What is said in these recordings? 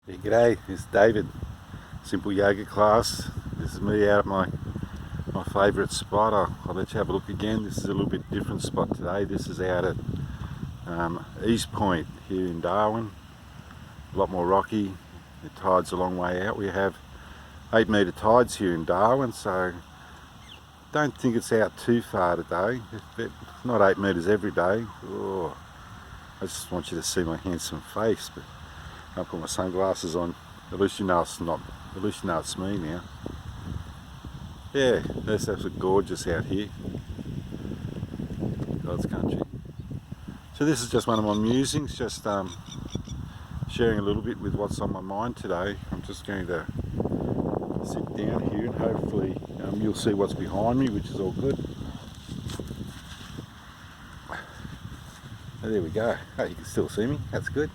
Yeah, g'day, it's David. Simple yoga class. This is me out at my favourite spot. I'll let you have a look again. This is a little bit different spot today. This is out at East Point here in Darwin. A lot more rocky. The tide's a long way out. We have 8 metre tides here in Darwin, so don't think it's out too far today. It's not 8 metres every day. Oh, I just want you to see my handsome face, but I'll put my sunglasses on. At least you know it's not. At least you know it's me now. Yeah, that's absolutely gorgeous out here. God's country. So this is just one of my musings, just sharing a little bit with what's on my mind today. I'm just going to sit down here and hopefully you'll see what's behind me, which is all good. Oh, there we go. Oh, you can still see me. That's good.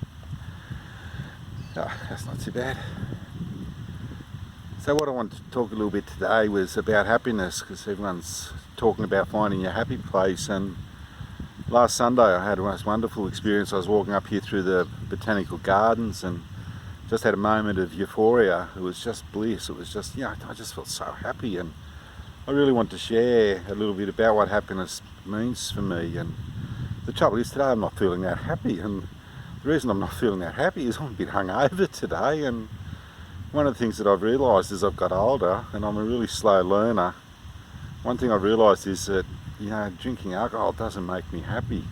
Oh, that's not too bad. So what I wanted to talk a little bit today was about happiness, because everyone's talking about finding your happy place. And last Sunday I had a most wonderful experience. I was walking up here through the botanical gardens and just had a moment of euphoria. It was just bliss. It was just, I just felt so happy, and I really want to share a little bit about what happiness means for me. And the trouble is today I'm not feeling that happy, and the reason I'm not feeling that happy is I'm a bit hungover today. And one of the things that I've realised as I've got older, and I'm a really slow learner, one thing I've realised is that drinking alcohol doesn't make me happy.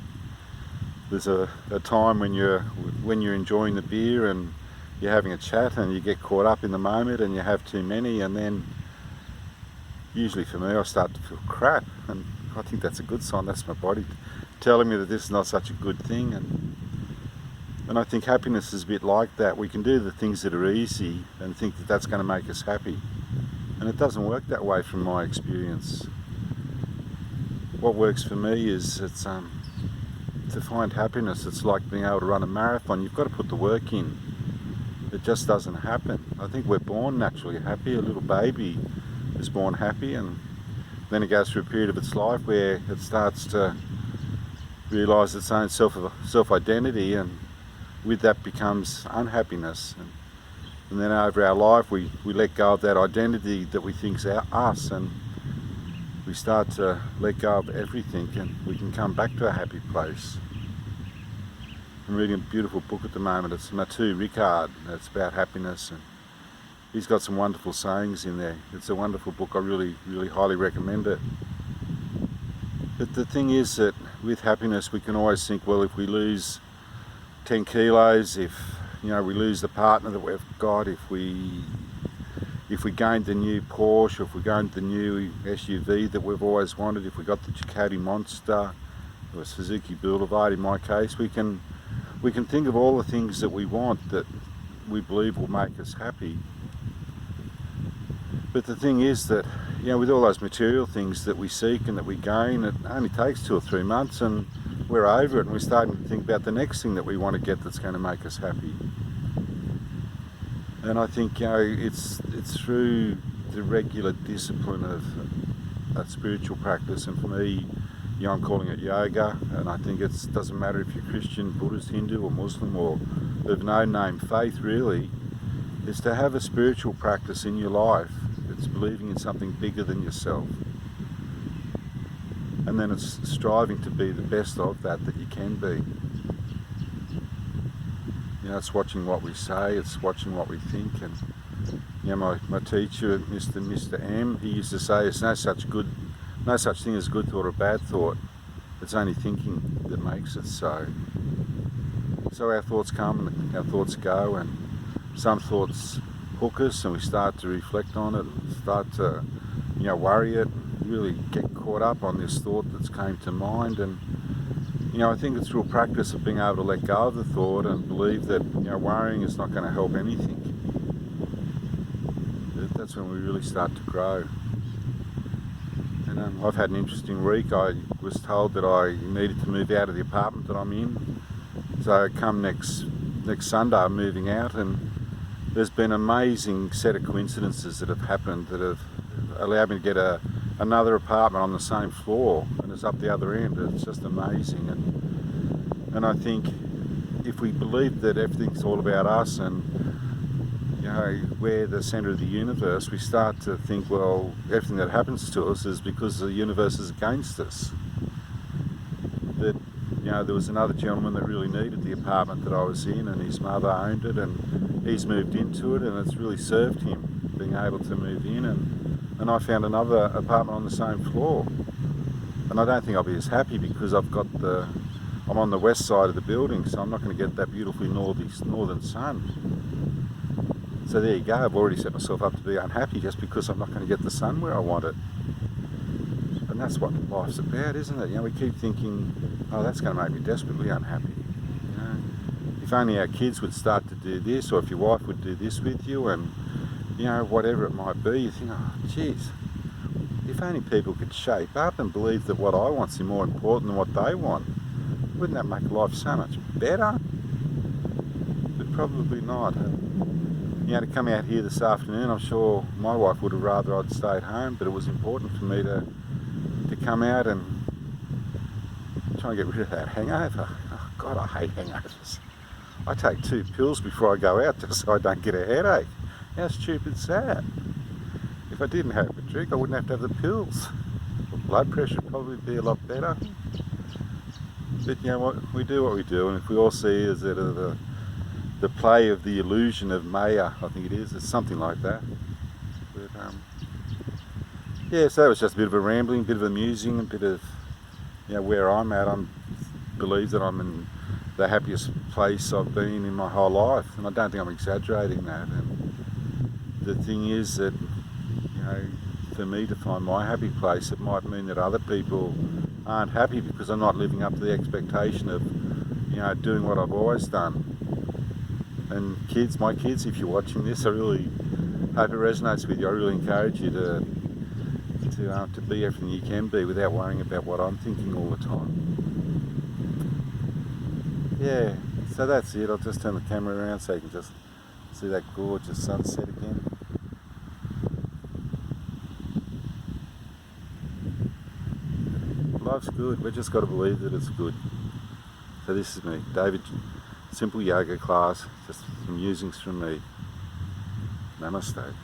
There's a time when you're enjoying the beer and you're having a chat and you get caught up in the moment and you have too many, and then usually for me I start to feel crap, and I think that's a good sign. That's my body telling me that this is not such a good thing. And I think happiness is a bit like that. We can do the things that are easy and think that that's going to make us happy. And it doesn't work that way from my experience. What works for me is to find happiness. It's like being able to run a marathon. You've got to put the work in. It just doesn't happen. I think we're born naturally happy. A little baby is born happy, and then it goes through a period of its life where it starts to realise its own self-identity, and with that becomes unhappiness. And then over our life we let go of that identity that we think's us, and we start to let go of everything, and we can come back to a happy place. I'm reading a beautiful book at the moment. It's Matu Ricard. It's about happiness, and he's got some wonderful sayings in there. It's a wonderful book. I really, really highly recommend it. But the thing is that with happiness we can always think, well, if we lose 10 kilos, if we lose the partner that we've got, if we gained the new Porsche, if we gained the new SUV that we've always wanted, if we got the Ducati Monster or Suzuki Boulevard in my case, we can think of all the things that we want that we believe will make us happy. But the thing is that with all those material things that we seek and that we gain, it only takes 2 or 3 months and we're over it, and we're starting to think about the next thing that we want to get that's going to make us happy. And I think it's through the regular discipline of a spiritual practice, and for me, I'm calling it yoga, and I think it doesn't matter if you're Christian, Buddhist, Hindu or Muslim or of no name faith really, is to have a spiritual practice in your life. It's believing in something bigger than yourself. And then it's striving to be the best of that you can be. It's watching what we say, it's watching what we think. And my teacher, Mr. M, he used to say, there's no such thing as good thought or bad thought. It's only thinking that makes it so. So our thoughts come and our thoughts go, and some thoughts hook us and we start to reflect on it, start to worry it, really get caught up on this thought that's came to mind. And I think it's real practice of being able to let go of the thought and believe that worrying is not going to help anything. That's when we really start to grow. And I've had an interesting week. I was told that I needed to move out of the apartment that I'm in. So come next Sunday I'm moving out, and there's been an amazing set of coincidences that have happened that have allowed me to get another apartment on the same floor, and it's up the other end. It's just amazing. And I think if we believe that everything's all about us and you know, we're the centre of the universe, we start to think, well, everything that happens to us is because the universe is against us. That, you know, there was another gentleman that really needed the apartment that I was in, and his mother owned it, and he's moved into it, and it's really served him being able to move in, and I found another apartment on the same floor. And I don't think I'll be as happy because I'm on the west side of the building, so I'm not going to get that beautifully northern sun. So there you go, I've already set myself up to be unhappy just because I'm not going to get the sun where I want it. And that's what life's about, isn't it? You know, we keep thinking, oh, that's going to make me desperately unhappy. You know, if only our kids would start to do this, or if your wife would do this with you, and, you know, whatever it might be, you think, oh, geez, if only people could shape up and believe that what I want's more important than what they want, wouldn't that make life so much better? But probably not. You know, to come out here this afternoon, I'm sure my wife would have rather I'd stayed home, but it was important for me to come out and try and get rid of that hangover. Oh God, I hate hangovers. I take 2 pills before I go out just so I don't get a headache. How stupid's that? If I didn't have a drink, I wouldn't have to have the pills. My blood pressure would probably be a lot better. But you know what, we do what we do, and if we all see is that the play of the illusion of Maya, I think it is, it's something like that. But yeah, so that was just a bit of a rambling, bit of a musing, a bit of, you know, where I'm at. I believe that I'm in the happiest place I've been in my whole life, and I don't think I'm exaggerating that. And the thing is that, you know, for me to find my happy place, it might mean that other people aren't happy because I'm not living up to the expectation of, you know, doing what I've always done. And kids, my kids, if you're watching this, I really hope it resonates with you. I really encourage you to be everything you can be without worrying about what I'm thinking all the time. Yeah, so that's it. I'll just turn the camera around so you can just see that gorgeous sunset again. Life's good, we've just got to believe that it's good. So this is me, David, simple yoga class, just some musings from me. Namaste.